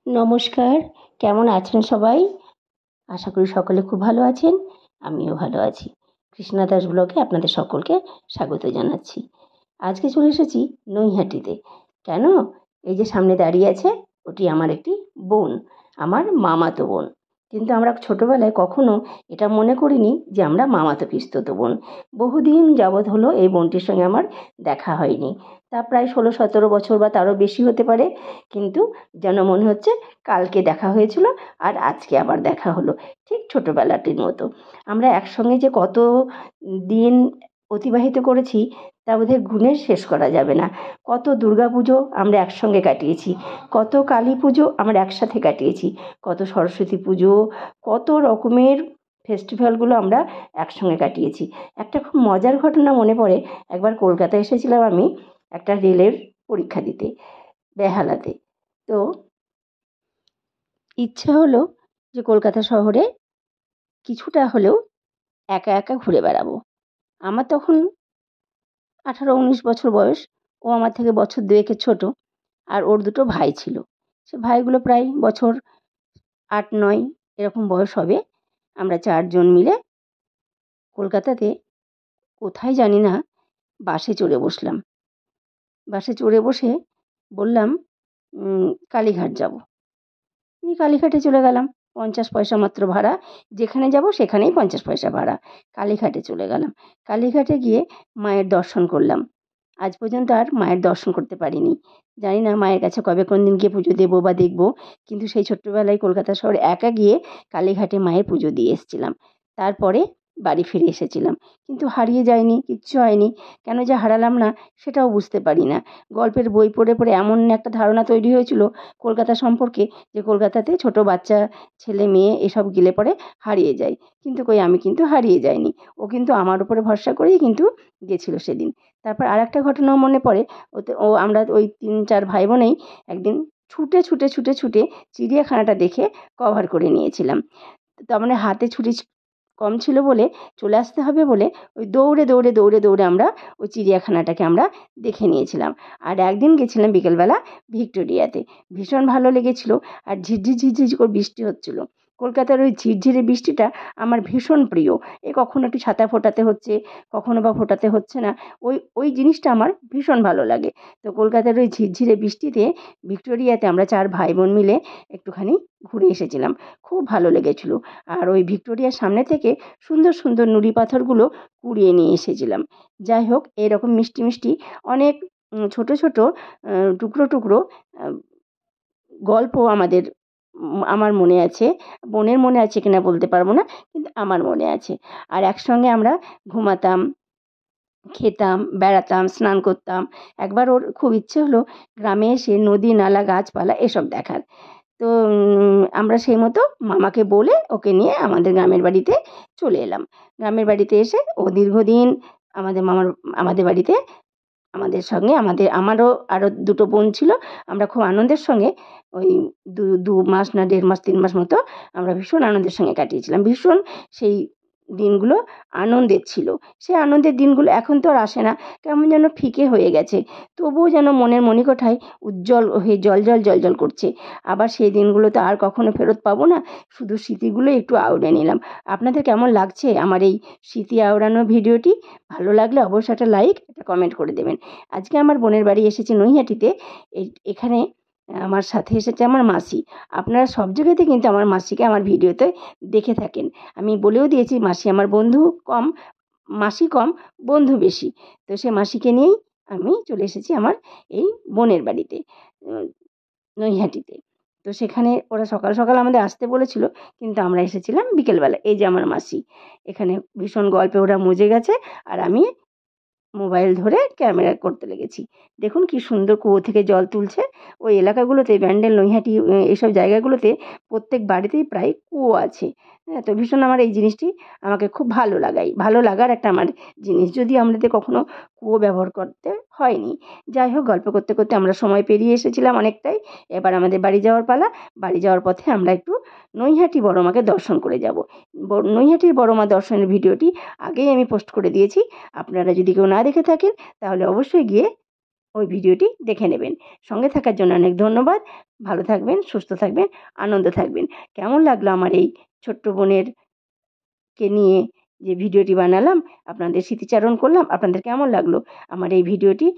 নমস্কার, কেমন আছেন সবাই? আশা করি সকলে খুব ভালো আছেন। আমিও ভালো আছি। কৃষ্ণা দাস ব্লগে আপনাদের সকলকে স্বাগত জানাচ্ছি। আজকে চলে এসেছি নৈহাটিতে। কেন? এই যে সামনে দাঁড়িয়ে আছে, ওটি আমার একটি বোন, আমার মামাতো বোন। কিন্তু আমরা ছোটোবেলায় কখনো এটা মনে করিনি যে আমরা মামাতো পিসতুতো বোন। বহুদিন যাবৎ হলো এই বোনটির সঙ্গে আমার দেখা হয়নি। তা প্রায় ১৬-১৭ বছর বা তারও বেশি হতে পারে। কিন্তু যেন মনে হচ্ছে কালকে দেখা হয়েছিল আর আজকে আবার দেখা হলো, ঠিক ছোটোবেলাটির মতো। আমরা একসঙ্গে যে কত দিন অতিবাহিত করেছি তা বোধহয় গুণে শেষ করা যাবে না। কত দুর্গাপুজো আমরা একসঙ্গে কাটিয়েছি, কত কালী পুজো আমরা একসাথে কাটিয়েছি, কত সরস্বতী পুজো, কত রকমের ফেস্টিভ্যালগুলো আমরা একসঙ্গে কাটিয়েছি। একটা খুব মজার ঘটনা মনে পড়ে। একবার কলকাতায় এসেছিলাম আমি একটা রেলের পরীক্ষা দিতে, বেহালাতে। তো ইচ্ছে হলো যে কলকাতা শহরে কিছুটা হলেও একা একা ঘুরে বেড়াবো। আমার তখন 18-19 বছর বয়স। ও আমার থেকে বছর দুয়েকের ছোট। আর ওর দুটো ভাই ছিল। সে ভাইগুলো প্রায় বছর 8-9 এরকম বয়স হবে। আমরা 4 জন মিলে কলকাতাতে কোথায় জানি না বাসে চড়ে বসলাম। বাসে চড়ে বসে বললাম কালীঘাট যাব। কালীঘাটে চলে গেলাম। 50 পয়সা মাত্র ভাড়া। যেখানে যাব সেখানেই 50 পয়সা ভাড়া। কালীঘাটে চলে গেলাম। কালীঘাটে গিয়ে মায়ের দর্শন করলাম। আজ পর্যন্ত আর মায়ের দর্শন করতে পারিনি। জানি না মায়ের কাছে কবে কোনদিন গিয়ে পুজো দেবো বা দেখব। কিন্তু সেই ছোট্টবেলায় কলকাতা শহরে একা গিয়ে কালীঘাটে মায়ের পুজো দিয়ে এসেছিলাম। তারপরে বাড়ি ফিরে এসেছিলাম। কিন্তু হারিয়ে যায়নি, কিচ্ছু হয়নি। কেন যে হারালাম না সেটাও বুঝতে পারি না। গল্পের বই পড়ে পড়ে এমন একটা ধারণা তৈরি হয়েছিল কলকাতা সম্পর্কে যে কলকাতাতে ছোট বাচ্চা, ছেলে মেয়ে এসব গেলে পরে হারিয়ে যায়। কিন্তু কই, আমি কিন্তু হারিয়ে যাইনি। ও কিন্তু আমার উপরে ভরসা করেই কিন্তু গেছিল সেদিন। তারপর আরেকটা ঘটনাও মনে পড়ে। আমরা ওই 3-4 ভাই বোনেই একদিন ছুটে চিড়িয়াখানাটা দেখে কভার করে নিয়েছিলাম। তার মানে হাতে ছুটি কম ছিল বলে, চলে আসতে হবে বলে ওই দৌড়ে আমরা ওই চিড়িয়াখানাটাকে আমরা দেখে নিয়েছিলাম। আর একদিন গেছিলাম বিকেলবেলা ভিক্টোরিয়াতে। ভীষণ ভালো লেগেছিল। আর ঝিরঝির করে বৃষ্টি হচ্ছিল। কলকাতার ওই ঝিরঝিরে বৃষ্টিটা আমার ভীষণ প্রিয়। কখনো একটু ছাতা ফোটাতে হচ্ছে, কখনো বা ফোটাতে হচ্ছে না। ওই জিনিসটা আমার ভীষণ ভালো লাগে। তো কলকাতার ওই ঝিরঝিরে বৃষ্টিতে ভিক্টোরিয়াতে আমরা 4 ভাই বোন মিলে একটুখানি ঘুরে এসেছিলাম। খুব ভালো লেগেছিল। আর ওই ভিক্টোরিয়ার সামনে থেকে সুন্দর নুড়ি পাথরগুলো কুড়িয়ে নিয়ে এসেছিলাম। যাই হোক, এরকম মিষ্টি অনেক ছোট টুকরো গল্প আমার মনে আছে। বোনের মনে আছে কিনা বলতে পারবো না, কিন্তু আমার মনে আছে। আর একসঙ্গে আমরা ঘুমাতাম, খেতাম, বেড়াতাম, স্নান করতাম। একবার ওর খুব ইচ্ছে হলো গ্রামে এসে নদী, নালা, গাছপালা এসব দেখার। তো আমরা সেই মতো মামাকে বলে ওকে নিয়ে আমাদের গ্রামের বাড়িতে চলে এলাম। গ্রামের বাড়িতে এসে ও দীর্ঘদিন আমাদের বাড়িতে আমাদের সঙ্গে আমারও আরও 2টো বোন ছিল। আমরা খুব আনন্দের সঙ্গে ওই 2 মাস না 1.5 মাস 3 মাস মতো আমরা ভীষণ আনন্দের সঙ্গে কাটিয়েছিলাম। ভীষণ সেই দিনগুলো আনন্দের ছিল। সেই আনন্দের দিনগুলো এখন তো আর আসে না। কেমন যেন ফিকে হয়ে গেছে। তবুও যেন মনের মণিকোঠায় উজ্জ্বল হয়ে জ্বল করছে। আবার সেই দিনগুলো তো আর কখনো ফেরত পাবো না। শুধু স্মৃতিগুলো একটু আওড়ে নিলাম। আপনাদের কেমন লাগছে আমার এই স্মৃতি আওড়ানো ভিডিওটি? ভালো লাগলে অবশ্যই একটা লাইক, একটা কমেন্ট করে দেবেন। আজকে আমার বোনের বাড়ি এসেছি নৈহাটিতে। এখানে আমার সাথে এসেছে আমার মাসি। আপনারা সব জায়গাতে কিন্তু আমার মাসিকে আমার ভিডিওতে দেখে থাকেন। আমি বলেও দিয়েছি মাসি আমার বন্ধু কম, মাসি কম, বন্ধু বেশি। তো সে মাসিকে নিয়েই আমি চলে এসেছি আমার এই বোনের বাড়িতে, নৈহাটিতে। তো সেখানে ওরা সকাল আমাদের আসতে বলেছিল, কিন্তু আমরা এসেছিলাম বিকেলবেলা। এই যে আমার মাসি। এখানে ভীষণ গল্পে ওরা মজে গেছে আর আমি মোবাইল ধরে ক্যামেরা করতে লেগেছি। দেখুন কি সুন্দর কুয়ো থেকে জল তুলছে। ওই এলাকাগুলোতে ব্যান্ডেল, নৈহাটি এইসব জায়গাগুলোতে প্রত্যেক বাড়িতেই প্রায় কুয়ো আছে। হ্যাঁ, তো ভীষণ আমার এই জিনিসটি আমাকে খুব ভালো লাগার একটা আমার জিনিস। যদিও আমাদের কখনো কুয়ো ব্যবহার করতে হয়নি। যাই হোক, গল্প করতে আমরা সময় পেরিয়ে এসেছিলাম অনেকটাই। এবার আমাদের বাড়ি যাওয়ার পালা। বাড়ি যাওয়ার পথে আমরা একটু নৈহাটি বড় মাকে দর্শন করে যাব। নৈহাটির বড় মা দর্শনের ভিডিওটি আগেই আমি পোস্ট করে দিয়েছি। আপনারা যদি কেউ না দেখে থাকেন তাহলে অবশ্যই গিয়ে ওই ভিডিওটি দেখে নেবেন। সঙ্গে থাকার জন্য অনেক ধন্যবাদ। ভালো থাকবেন, সুস্থ থাকবেন, আনন্দে থাকবেন। কেমন লাগলো আমার এই ছোট্ট বোনেরকে নিয়ে যে ভিডিওটি বানালাম, আপনাদের স্মৃতিচারণ করলাম, আপনাদের কেমন লাগলো আমার এই ভিডিওটি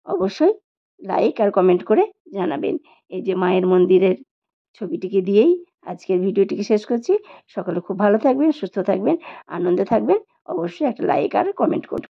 অবশ্যই লাইক আর কমেন্ট করে জানাবেন। এই যে মায়ের মন্দিরের ছবিটিকে দিয়েই আজকের ভিডিওটিকে শেষ করছি। সকলে খুব ভালো থাকবেন, সুস্থ থাকবেন, আনন্দে থাকবেন। অবশ্যই একটা লাইক আর কমেন্ট করবেন।